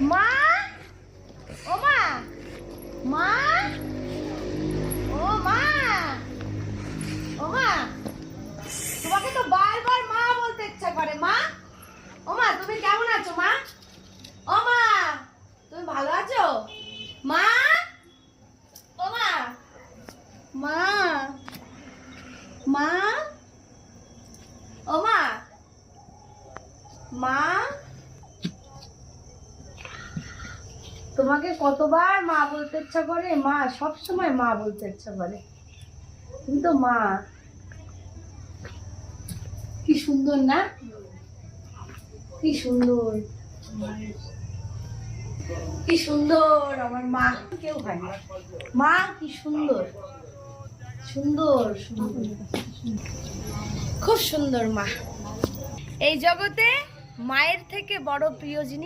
মা, ও মা, মা, ও মা, ও মা, তোমাকে তো বারবার মা বলতে ইচ্ছা করে। মা, ও মা, তুমি কেমন আছো মা? ও মা, তুমি ভালো আছো মা? ও মা, মা, মা, ও মা, মা, তোমাকে কতবার মা বলতে ইচ্ছা করে, মা সব সময় মা বলতে ইচ্ছা করে, কিন্তু মা কি সুন্দর না, কি সুন্দর, কি সুন্দর আমার মা, কেউ হয় না। মা কি সুন্দর, সুন্দর সুন্দর, খুব সুন্দর মা। এই জগতে মায়ের থেকে বড় প্রিয় জিনিস